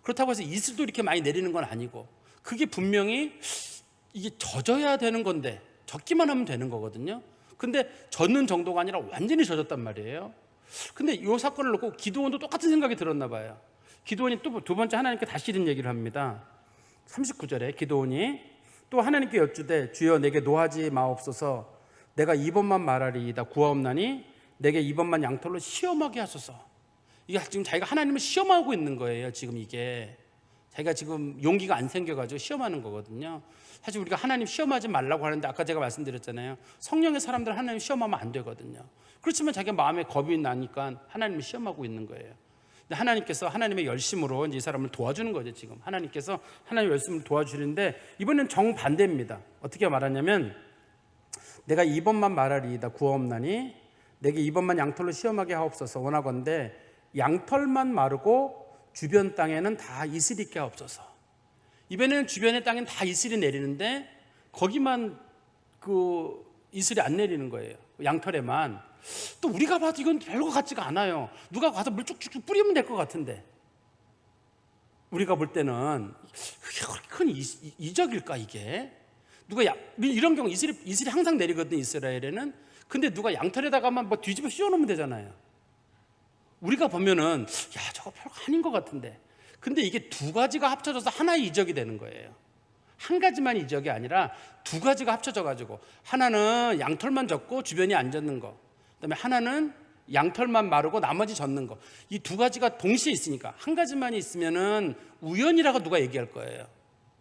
그렇다고 해서 이슬도 이렇게 많이 내리는 건 아니고, 그게 분명히 이게 젖어야 되는 건데 젖기만 하면 되는 거거든요. 근데 젖는 정도가 아니라 완전히 젖었단 말이에요. 근데 이 사건을 놓고 기드온도 똑같은 생각이 들었나 봐요. 기드온이 또 두 번째 하나님께 다시 이런 얘기를 합니다. 39절에 기드온이 또 하나님께 여쭈되 주여 내게 노하지 마옵소서. 내가 이번만 말하리이다 구하옵나니 내게 이번만 양털로 시험하게 하소서. 이게 지금 자기가 하나님을 시험하고 있는 거예요. 지금 이게 자기가 지금 용기가 안 생겨가지고 시험하는 거거든요. 사실 우리가 하나님 시험하지 말라고 하는데, 아까 제가 말씀드렸잖아요. 성령의 사람들은 하나님 시험하면 안 되거든요. 그렇지만 자기가 마음에 겁이 나니까 하나님을 시험하고 있는 거예요. 근데 하나님께서 하나님의 열심으로 이제 이 사람을 도와주는 거죠. 지금 하나님께서 하나님의 열심을 도와주는데, 이번엔 정반대입니다. 어떻게 말하냐면, 내가 이번만 말하리이다 구하옵나니 내게 이번만 양털로 시험하게 하옵소서. 원하건대 양털만 마르고 주변 땅에는 다 이슬이 있게 하옵소서. 이번에는 주변의 땅엔 다 이슬이 내리는데 거기만 그 이슬이 안 내리는 거예요. 양털에만. 또 우리가 봐도 이건 별거 같지가 않아요. 누가 가서 물 쭉쭉쭉 뿌리면 될 것 같은데, 우리가 볼 때는 그렇게 큰 이적일까 이게? 이런 경우 이슬이 항상 내리거든요, 이스라엘에는. 근데 누가 양털에다가만 뭐 뒤집어 씌워놓으면 되잖아요. 우리가 보면은 야, 저거 별거 아닌 것 같은데, 근데 이게 두 가지가 합쳐져서 하나의 이적이 되는 거예요. 한 가지만 이적이 아니라 두 가지가 합쳐져 가지고, 하나는 양털만 젖고 주변이 안 젖는 거, 그다음에 하나는 양털만 마르고 나머지 젖는 거. 이 두 가지가 동시에 있으니까, 한 가지만 있으면은 우연이라고 누가 얘기할 거예요.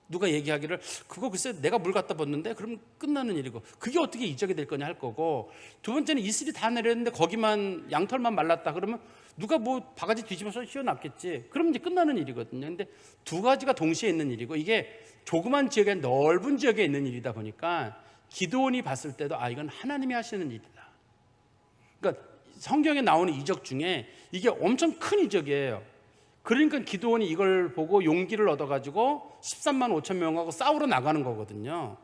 누가 얘기하기를 그거 글쎄 내가 물 갖다 붓는데 그럼 끝나는 일이고, 그게 어떻게 이적이 될 거냐 할 거고, 두 번째는 이슬이 다 내렸는데 거기만 양털만 말랐다 그러면 누가 뭐 바가지 뒤집어서 씌워놨겠지. 그럼 이제 끝나는 일이거든요. 근데 두 가지가 동시에 있는 일이고, 이게 조그만 지역에, 넓은 지역에 있는 일이다 보니까 기드온이 봤을 때도 이건 하나님이 하시는 일이다. 그러니까 성경에 나오는 이적 중에 이게 엄청 큰 이적이에요. 그러니까 기드온이 이걸 보고 용기를 얻어가지고 13만 5천 명하고 싸우러 나가는 거거든요.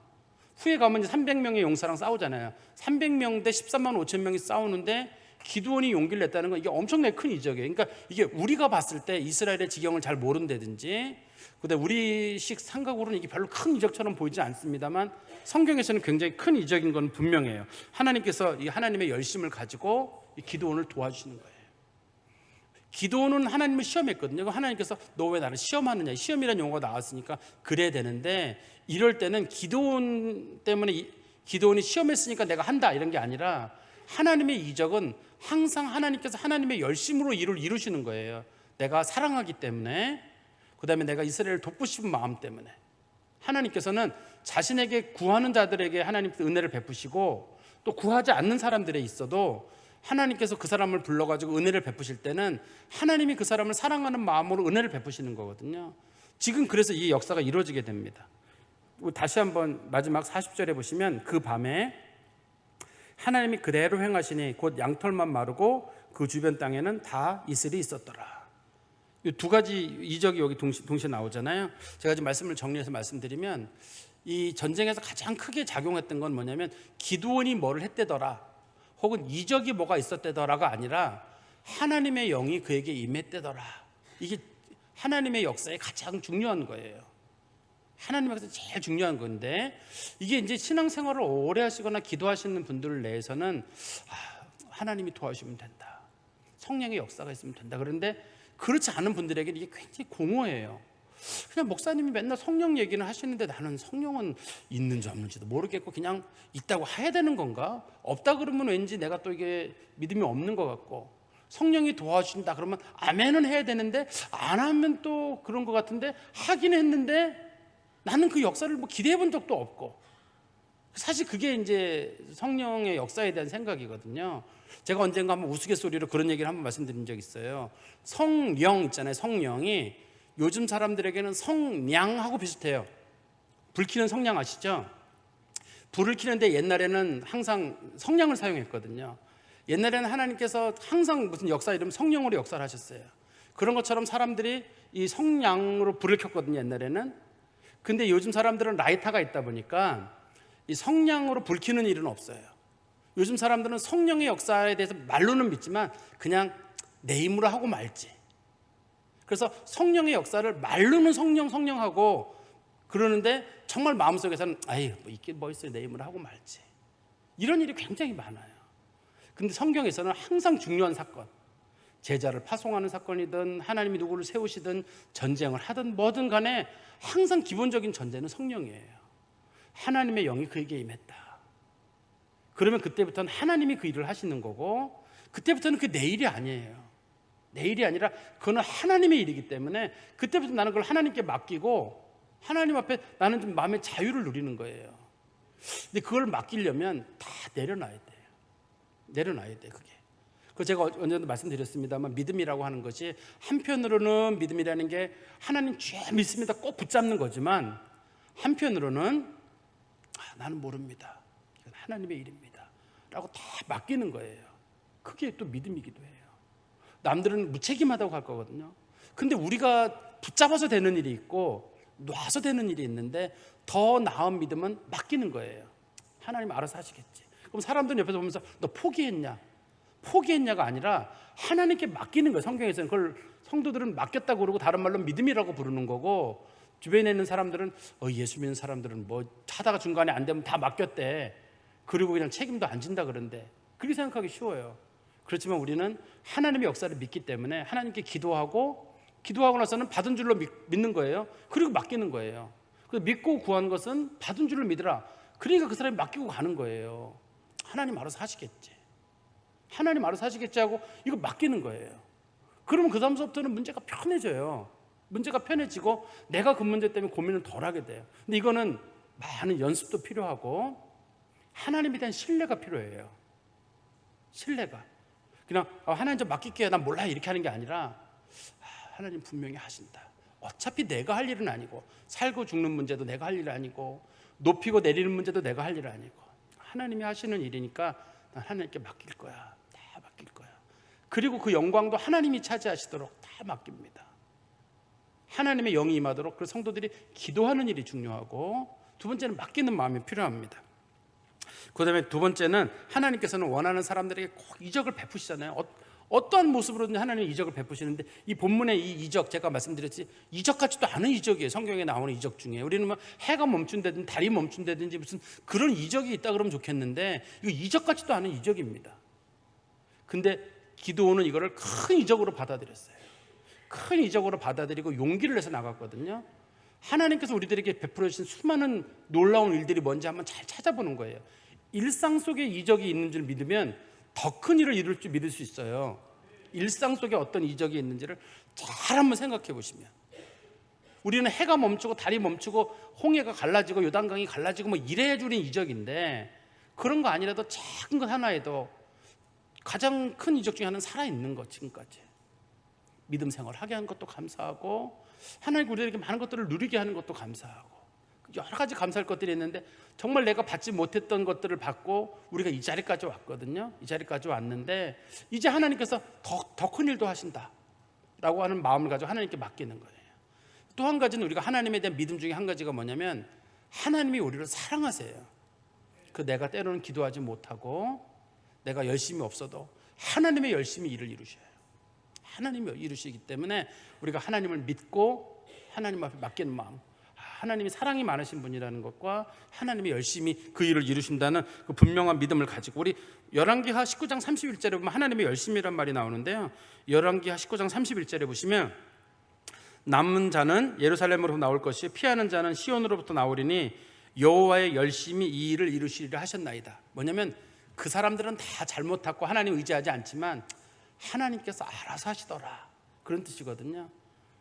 후에 가면 이제 300명의 용사랑 싸우잖아요. 300명 대 13만 5천 명이 싸우는데 기드온이 용기를 냈다는 건 이게 엄청나게 큰 이적이에요. 그러니까 이게 우리가 봤을 때 이스라엘의 지경을 잘 모른다든지, 근데 우리식 생각으로는 이게 별로 큰 이적처럼 보이지 않습니다만 성경에서는 굉장히 큰 이적인 건 분명해요. 하나님께서 이 하나님의 열심을 가지고 이 기드온을 도와주시는 거예요. 기드온은 하나님을 시험했거든요. 하나님께서 너 왜 나를 시험하느냐, 시험이라는 용어가 나왔으니까 그래야 되는데, 이럴 때는 기드온 때문에 기드온이 시험했으니까 내가 한다 이런 게 아니라 하나님의 이적은 항상 하나님께서 하나님의 열심으로 일을 이루시는 거예요. 내가 사랑하기 때문에, 그 다음에 내가 이스라엘을 돕고 싶은 마음 때문에. 하나님께서는 자신에게 구하는 자들에게 하나님께서 은혜를 베푸시고, 또 구하지 않는 사람들에 있어도 하나님께서 그 사람을 불러가지고 은혜를 베푸실 때는 하나님이 그 사람을 사랑하는 마음으로 은혜를 베푸시는 거거든요. 지금 그래서 이 역사가 이루어지게 됩니다. 다시 한번 마지막 40절에 보시면, 그 밤에 하나님이 그대로 행하시니 곧 양털만 마르고 그 주변 땅에는 다 이슬이 있었더라. 이 두 가지 이적이 여기 동시에 나오잖아요. 제가 지금 말씀을 정리해서 말씀드리면, 이 전쟁에서 가장 크게 작용했던 건 뭐냐면 기드온이 뭐를 했대더라, 혹은 이적이 뭐가 있었대더라가 아니라 하나님의 영이 그에게 임했대더라. 이게 하나님의 역사에 가장 중요한 거예요. 하나님의 역사에 제일 중요한 건데, 이게 이제 신앙생활을 오래 하시거나 기도하시는 분들 내에서는 하나님이 도와주시면 된다, 성령의 역사가 있으면 된다. 그런데 그렇지 않은 분들에게는 이게 굉장히 공허해요. 그냥 목사님이 맨날 성령 얘기는 하시는데 나는 성령은 있는지 없는지도 모르겠고 그냥 있다고 해야 되는 건가? 없다 그러면 왠지 내가 또 이게 믿음이 없는 것 같고, 성령이 도와주신다 그러면 아멘은 해야 되는데 안 하면 또 그런 것 같은데, 하긴 했는데 나는 그 역사를 뭐 기대해 본 적도 없고. 사실 그게 이제 성령의 역사에 대한 생각이거든요. 제가 언젠가 한번 우스갯소리로 그런 얘기를 한번 말씀드린 적이 있어요. 성령 있잖아요. 성령이 요즘 사람들에게는 성냥하고 비슷해요. 불 켜는 성냥 아시죠? 불을 켜는데 옛날에는 항상 성냥을 사용했거든요. 옛날에는 하나님께서 항상 무슨 역사 이러면 성령으로 역사를 하셨어요. 그런 것처럼 사람들이 이 성냥으로 불을 켰거든요, 옛날에는. 근데 요즘 사람들은 라이터가 있다 보니까 이 성냥으로 불 켜는 일은 없어요. 요즘 사람들은 성령의 역사에 대해서 말로는 믿지만 그냥 내 힘으로 하고 말지. 그래서 성령의 역사를 말로는 성령하고 그러는데 정말 마음속에서는 아이 뭐 있긴 뭐 있어요, 내 힘으로 하고 말지. 이런 일이 굉장히 많아요. 근데 성경에서는 항상 중요한 사건, 제자를 파송하는 사건이든 하나님이 누구를 세우시든 전쟁을 하든 뭐든 간에 항상 기본적인 전제는 성령이에요. 하나님의 영이 그에게 임했다. 그러면 그때부터는 하나님이 그 일을 하시는 거고, 그때부터는 그 내 일이 아니에요. 내 일이 아니라 그거는 하나님의 일이기 때문에 그때부터 나는 그걸 하나님께 맡기고 하나님 앞에 나는 좀 마음의 자유를 누리는 거예요. 근데 그걸 맡기려면 다 내려놔야 돼요. 내려놔야 돼, 그게. 그 제가 언제도 말씀드렸습니다만, 믿음이라고 하는 것이 한편으로는 믿음이라는 게 하나님 죄 믿습니다 꼭 붙잡는 거지만, 한편으로는 나는 모릅니다, 이건 하나님의 일입니다 라고 다 맡기는 거예요. 그게 또 믿음이기도 해요. 남들은 무책임하다고 할 거거든요. 근데 우리가 붙잡아서 되는 일이 있고 놔서 되는 일이 있는데, 더 나은 믿음은 맡기는 거예요. 하나님 알아서 하시겠지. 그럼 사람들은 옆에서 보면서 너 포기했냐가 아니라 하나님께 맡기는 거예요. 성경에서는 그걸 성도들은 맡겼다고 그러고 다른 말로 믿음이라고 부르는 거고, 주변에 있는 사람들은 예수 믿는 사람들은 뭐 하다가 중간에 안 되면 다 맡겼대, 그리고 그냥 책임도 안 진다 그런데, 그렇게 생각하기 쉬워요. 그렇지만 우리는 하나님의 역사를 믿기 때문에 하나님께 기도하고 나서는 받은 줄로 믿는 거예요. 그리고 맡기는 거예요. 그래서 믿고 구한 것은 받은 줄로 믿으라. 그러니까 그 사람이 맡기고 가는 거예요. 하나님 알아서 하시겠지, 하나님 알아서 하시겠지 하고 이거 맡기는 거예요. 그러면 그 다음부터는 문제가 편해져요. 문제가 편해지고 내가 그 문제 때문에 고민을 덜 하게 돼요. 근데 이거는 많은 연습도 필요하고 하나님에 대한 신뢰가 필요해요. 신뢰가. 그냥 하나님 좀 맡길게요, 난 몰라 이렇게 하는 게 아니라 하나님 분명히 하신다. 어차피 내가 할 일은 아니고, 살고 죽는 문제도 내가 할 일은 아니고, 높이고 내리는 문제도 내가 할 일은 아니고 하나님이 하시는 일이니까 난 하나님께 맡길 거야. 다 맡길 맡길 거야. 그리고 그 영광도 하나님이 차지하시도록 다 맡깁니다. 하나님의 영이 임하도록 그 성도들이 기도하는 일이 중요하고, 두 번째는 맡기는 마음이 필요합니다. 그 다음에 두 번째는 하나님께서는 원하는 사람들에게 꼭 이적을 베푸시잖아요. 어떠한 모습으로든지 하나님이 이적을 베푸시는데, 이 본문의 이 이적, 제가 말씀드렸지, 이적 같지도 않은 이적이에요. 성경에 나오는 이적 중에 우리는 뭐 해가 멈춘다든지 달이 멈춘다든지 무슨 그런 이적이 있다 그러면 좋겠는데, 이거 이적 같지도 않은 이적입니다. 근데 기드온은 이거를 큰 이적으로 받아들였어요. 큰 이적으로 받아들이고 용기를 내서 나갔거든요. 하나님께서 우리들에게 베풀어 주신 수많은 놀라운 일들이 뭔지 한번 잘 찾아보는 거예요. 일상 속에 이적이 있는 줄 믿으면 더 큰 일을 이룰 줄 믿을 수 있어요. 일상 속에 어떤 이적이 있는지를 잘 한번 생각해 보시면, 우리는 해가 멈추고 달이 멈추고 홍해가 갈라지고 요단강이 갈라지고 뭐 이래야 주는 이적인데, 그런 거 아니라도 작은 것 하나에도 가장 큰 이적 중에 하나는 살아있는 것. 지금까지 믿음 생활 하게 한 것도 감사하고, 하나님 우리에게 많은 것들을 누리게 하는 것도 감사하고, 여러 가지 감사할 것들이 있는데, 정말 내가 받지 못했던 것들을 받고 우리가 이 자리까지 왔거든요. 이 자리까지 왔는데 이제 하나님께서 더 큰 일도 하신다라고 하는 마음을 가지고 하나님께 맡기는 거예요. 또 한 가지는 우리가 하나님에 대한 믿음 중에 한 가지가 뭐냐면, 하나님이 우리를 사랑하세요. 그 내가 때로는 기도하지 못하고 내가 열심히 없어도 하나님의 열심히 일을 이루셔요. 하나님이 이루시기 때문에 우리가 하나님을 믿고 하나님 앞에 맡기는 마음, 하나님이 사랑이 많으신 분이라는 것과 하나님이 열심히 그 일을 이루신다는 그 분명한 믿음을 가지고, 우리 열왕기하 19장 31절에 보면 하나님의 열심이란 말이 나오는데요, 열왕기하 19장 31절에 보시면, 남은 자는 예루살렘으로 나올 것이요 피하는 자는 시온으로부터 나오리니 여호와의 열심히 이 일을 이루시리라 하셨나이다. 뭐냐면 그 사람들은 다 잘못하고 하나님 의지하지 않지만 하나님께서 알아서 하시더라, 그런 뜻이거든요.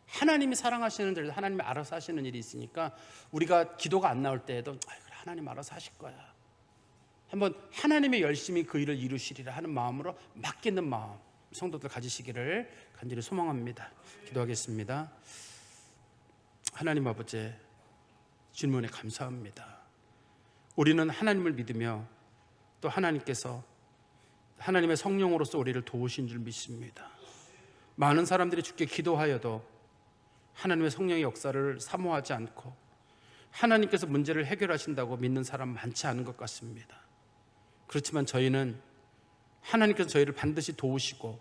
하나님이 사랑하시는 일, 하나님이 알아서 하시는 일이 있으니까 우리가 기도가 안 나올 때에도 하나님 알아서 하실 거야, 한번 하나님의 열심히 그 일을 이루시리라 하는 마음으로 맡기는 마음, 성도들 가지시기를 간절히 소망합니다. 기도하겠습니다. 하나님 아버지, 질문에 감사합니다. 우리는 하나님을 믿으며 또 하나님께서 하나님의 성령으로서 우리를 도우신 줄 믿습니다. 많은 사람들이 주께 기도하여도 하나님의 성령의 역사를 사모하지 않고 하나님께서 문제를 해결하신다고 믿는 사람 많지 않은 것 같습니다. 그렇지만 저희는 하나님께서 저희를 반드시 도우시고,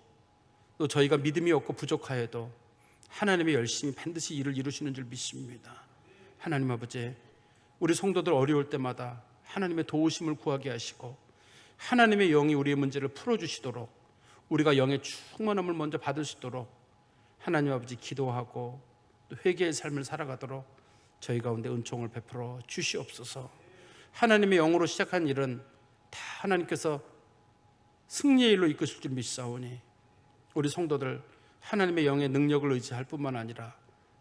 또 저희가 믿음이 없고 부족하여도 하나님의 열심히 반드시 일을 이루시는 줄 믿습니다. 하나님 아버지, 우리 성도들 어려울 때마다 하나님의 도우심을 구하게 하시고 하나님의 영이 우리의 문제를 풀어주시도록, 우리가 영의 충만함을 먼저 받을 수 있도록 하나님 아버지 기도하고 또 회개의 삶을 살아가도록 저희 가운데 은총을 베풀어 주시옵소서. 하나님의 영으로 시작한 일은 다 하나님께서 승리의 일로 이끄실 줄 믿사오니, 우리 성도들 하나님의 영의 능력을 의지할 뿐만 아니라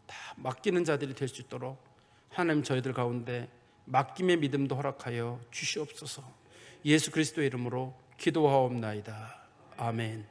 다 맡기는 자들이 될 수 있도록 하나님 저희들 가운데 맡김의 믿음도 허락하여 주시옵소서. 예수 그리스도의 이름으로 기도하옵나이다. 아멘.